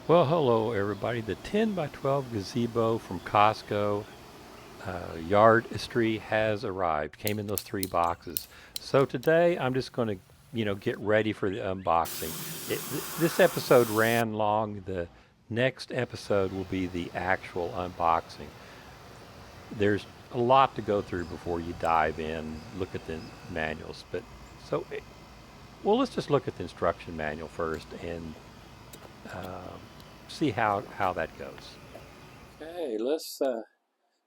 Well, hello everybody. The 10 by 12 gazebo from Costco Yardistry has arrived. Came in those three boxes. So today I'm just going to, get ready for the unboxing. This episode ran long. The next episode will be the actual unboxing. There's a lot to go through before you dive in, look at the manuals. So, well, let's just look at the instruction manual first and see how that goes. Okay, let's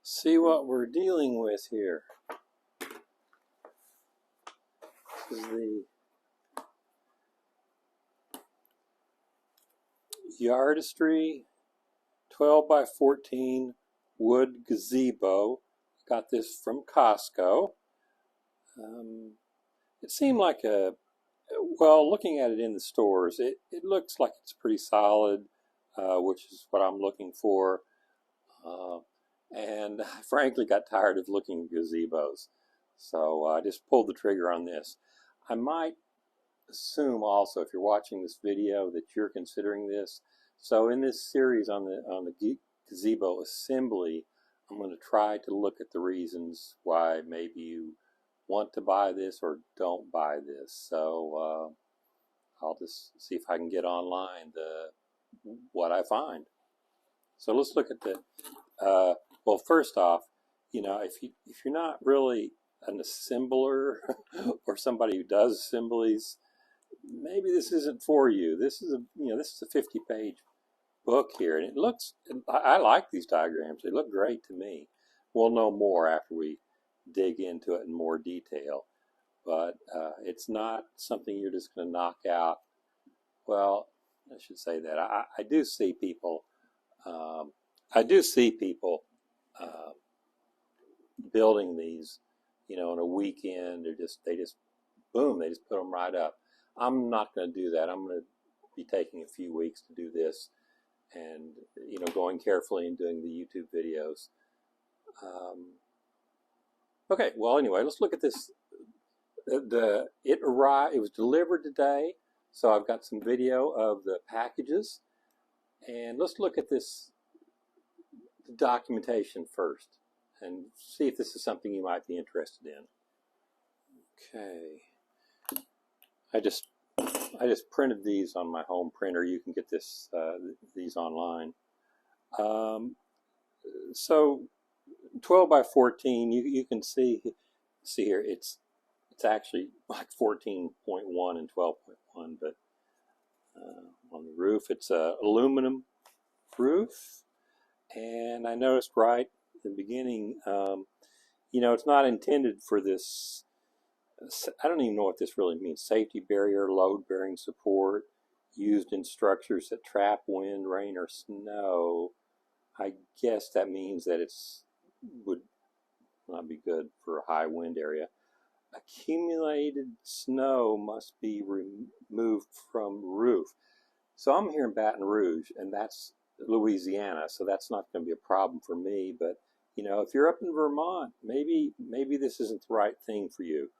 see what we're dealing with here. This is the Yardistry 12 by 14 wood gazebo. Got this from Costco. Um, it seemed like well, looking at it in the stores, it looks like it's pretty solid, which is what I'm looking for. Uh, and I frankly got tired of looking at gazebos. So I just pulled the trigger on this. I might assume also, if you're watching this video, that you're considering this. So in this series on the gazebo assembly, I'm going to try to look at the reasons why maybe you want to buy this or don't buy this. So I'll just see if I can get online what I find. So let's look at the well, first off, if you're not really an assembler or somebody who does assemblies, maybe this isn't for you. This is a 50-page book here, and it looks. I like these diagrams. They look great to me. We'll know more after we dig into it in more detail, but it's not something you're just going to knock out. Well, I should say that I do see people. Um, I do see people uh, building these, in a weekend. They just boom, they just put them right up. I'm not going to do that. I'm going to be taking a few weeks to do this, and going carefully and doing the YouTube videos. Um, okay, well, anyway, let's look at this. It arrived. It was delivered today, so I've got some video of the packages, and let's look at this documentation first and see if this is something you might be interested in. Okay, I just I just printed these on my home printer. You can get these online. Um, so 12 by 14, you can see here it's actually like 14.1 and 12.1, but on the roof it's a aluminum roof. And I noticed right at the beginning, it's not intended for this. I don't even know what this really means. Safety barrier, load bearing support, used in structures that trap wind, rain, or snow. I guess that means that would not be good for a high wind area. Accumulated snow must be removed from roof. So I'm here in Baton Rouge, and that's Louisiana, so that's not going to be a problem for me. But if you're up in Vermont, maybe this isn't the right thing for you.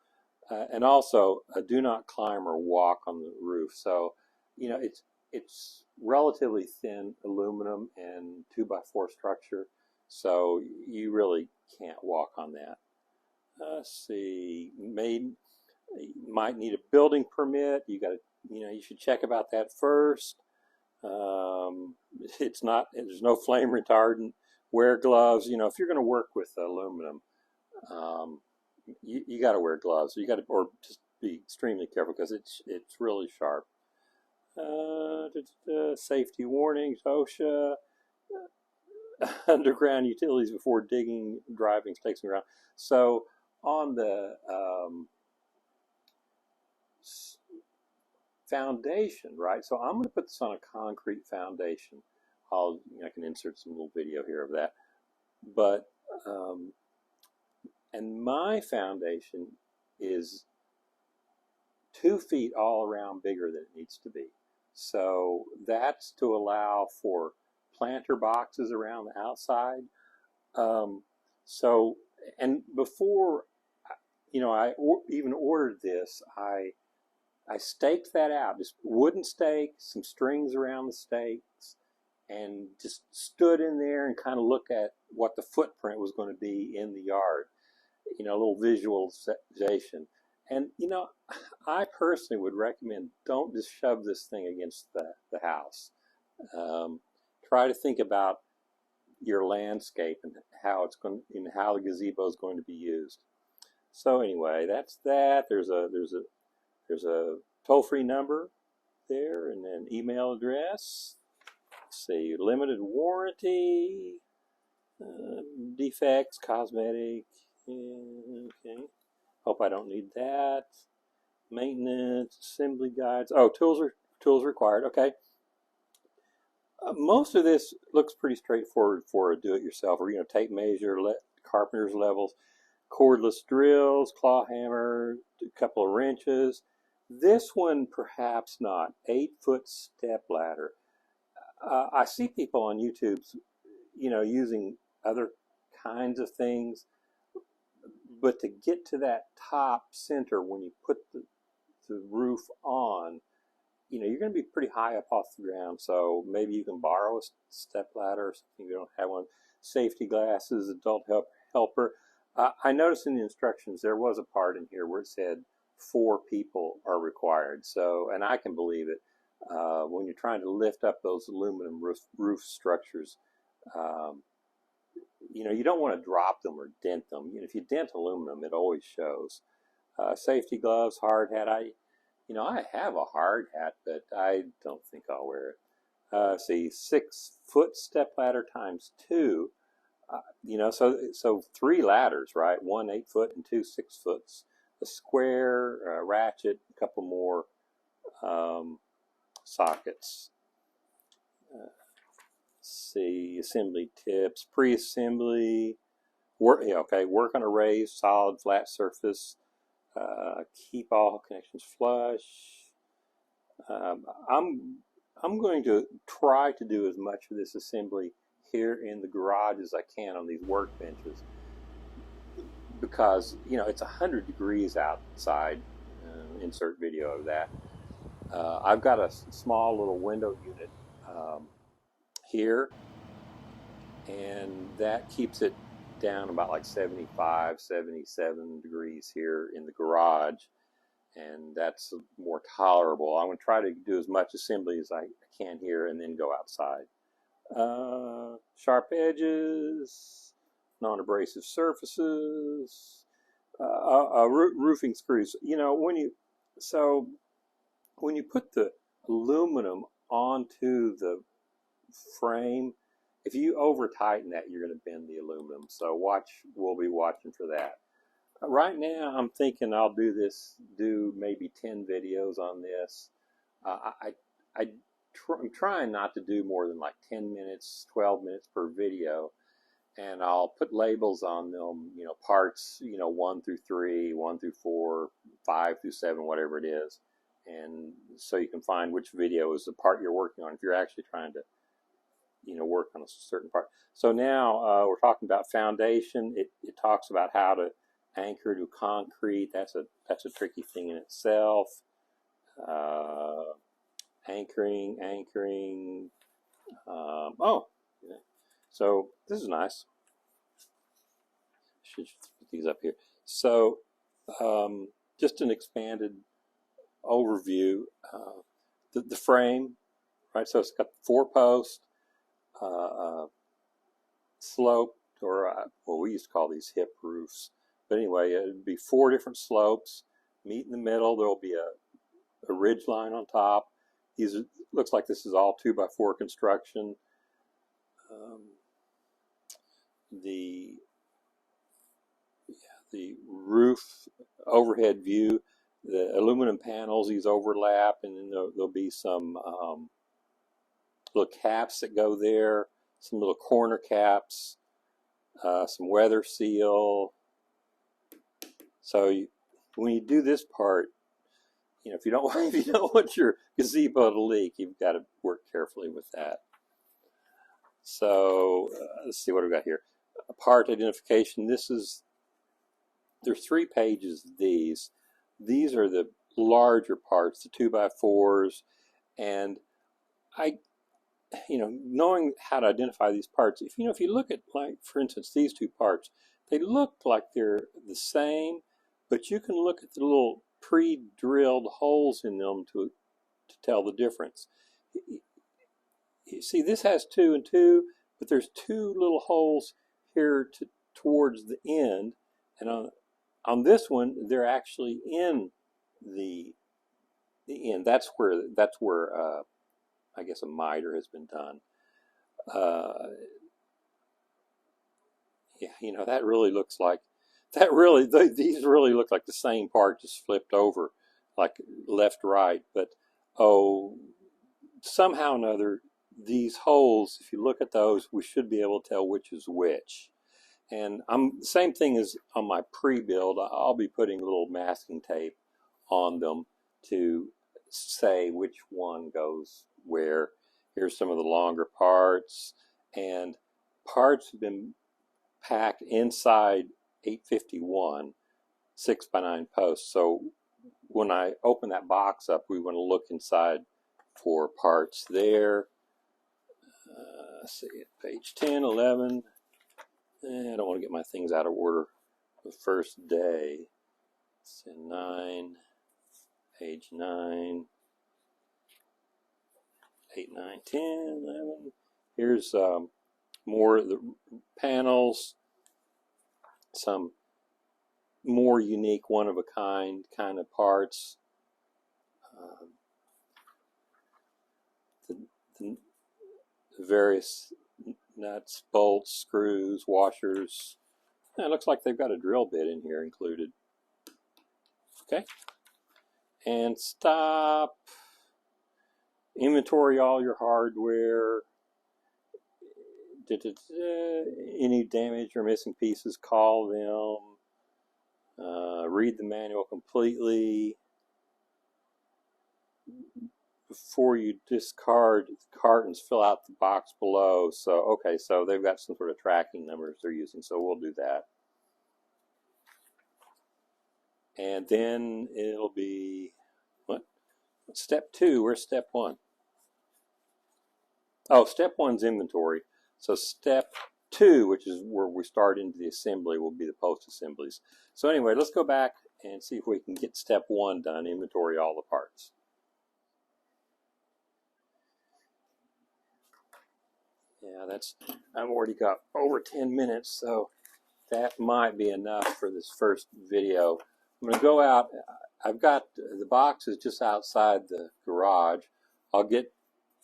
And also, do not climb or walk on the roof. So, it's relatively thin aluminum and 2x4 structure, so you really can't walk on that. Let's see, might need a building permit. You should check about that first. It's not. There's no flame retardant. Wear gloves. If you're going to work with aluminum, um, you got to wear gloves. You got to, or just be extremely careful because it's really sharp. Safety warnings, OSHA, underground utilities before digging, driving, stakes in the ground. So on the foundation, right? So I'm going to put this on a concrete foundation. I can insert some little video here of that. But um, and my foundation is 2 feet all around bigger than it needs to be. So that's to allow for planter boxes around the outside. Um, so, and before, I even ordered this, I staked that out, just wooden stakes, some strings around the stakes, and just stood in there and kind of looked at what the footprint was going to be in the yard. You know, a little visualization. And, you know, I personally would recommend don't just shove this thing against the house. Um, Try to think about your landscape and how it's going, and how the gazebo is going to be used. So anyway, that's that. There's a toll-free number there, and then email address. Let's see, limited warranty, defects, cosmetic. Okay. Hope I don't need that. Maintenance, assembly guides. Oh, tools required. Okay. Most of this looks pretty straightforward for a do-it-yourself, or tape measure, carpenter's levels, cordless drills, claw hammer, a couple of wrenches. This one perhaps not. 8-foot step ladder. I see people on YouTube, using other kinds of things, but to get to that top center when you put the roof on, you're going to be pretty high up off the ground. So maybe you can borrow a step ladder or something if you don't have one. Safety glasses, adult helper. I noticed in the instructions there was a part in here where it said 4 people are required. So, and I can believe it. When you're trying to lift up those aluminum roof structures, you don't want to drop them or dent them. If you dent aluminum, it always shows. Safety gloves, hard hat. I have a hard hat, but I don't think I'll wear it. See, 6-foot step ladder times 2. So 3 ladders, right? 1 8-foot and 2 6-foots. A square, a ratchet, a couple more sockets. See, assembly tips, pre-assembly. Work on a raised, solid, flat surface. Keep all connections flush. I'm going to try to do as much of this assembly here in the garage as I can on these workbenches, because it's 100 degrees outside. Insert video of that. I've got a small little window unit here, and that keeps it down about like 75, 77 degrees here in the garage, and that's more tolerable. I'm going to try to do as much assembly as I can here and then go outside. Sharp edges, non-abrasive surfaces, roofing screws. When you put the aluminum onto the frame, if you over tighten that, you're going to bend the aluminum. So we'll be watching for that. Right now, I'm thinking I'll do maybe 10 videos on this. I'm trying not to do more than like 10 minutes, 12 minutes per video. And I'll put labels on them, parts, 1 through 3, 1 through 4, 5 through 7, whatever it is. And so you can find which video is the part you're working on if you're actually trying to, work on a certain part. So now we're talking about foundation. It talks about how to anchor to concrete. That's a tricky thing in itself. Anchoring. So this is nice. Should put these up here. So just an expanded overview. The frame, right? So it's got 4 posts, sloped, or we used to call these hip roofs. But anyway, it'd be 4 different slopes. Meet in the middle. There'll be a ridge line on top. Looks like this is all 2x4 construction. The roof overhead view, the aluminum panels, these overlap, and then there'll be some little caps that go there, some little corner caps, some weather seal. So when you do this part, if you don't want your gazebo to leak, you've got to work carefully with that. So let's see what we've got here. Part identification. There's 3 pages of these. These are the larger parts, the 2x4s, and knowing how to identify these parts, if you look at, like, for instance, these two parts, they look like they're the same, but you can look at the little pre-drilled holes in them to tell the difference. You see, this has 2 and 2, but there's 2 little holes here towards the end, and on this one, they're actually in the end. That's where I guess a miter has been done. Yeah, that really looks like these really look like the same part just flipped over, like left right. But somehow or another, these holes, if you look at those, we should be able to tell which is which. And same thing as on my pre-build. I'll be putting a little masking tape on them to say which one goes where. Here's some of the longer parts, and parts have been packed inside 851 6x9 posts. So when I open that box up, we want to look inside for parts there. Let's see, page 10, 11. I don't want to get my things out of order. The first day. It's in 9, page 9, 8, 9, 10, 11. Here's more of the panels, some more unique, one-of-a-kind kind of parts. The various nuts, bolts, screws, washers. It looks like they've got a drill bit in here included. Okay. And stop. Inventory all your hardware. Any damage or missing pieces, call them. Read the manual completely. Before you discard cartons, fill out the box below. So, okay, so they've got some sort of tracking numbers they're using, so we'll do that. And then it'll be, what? Step 2, where's step 1? Oh, step 1's inventory. So step 2, which is where we start into the assembly, will be the post assemblies. So anyway, let's go back and see if we can get step 1 done, inventory all the parts. Yeah, I've already got over 10 minutes, so that might be enough for this first video. I'm going to go out. I've got the boxes just outside the garage. I'll get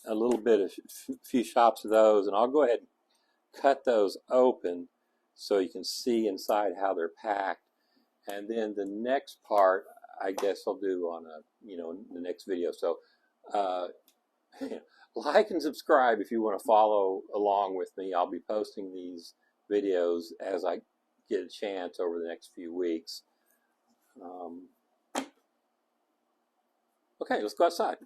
a little bit of few shots of those, and I'll go ahead and cut those open so you can see inside how they're packed. And then the next part, I guess I'll do on the next video. So like and subscribe if you want to follow along with me. I'll be posting these videos as I get a chance over the next few weeks. Okay, let's go outside.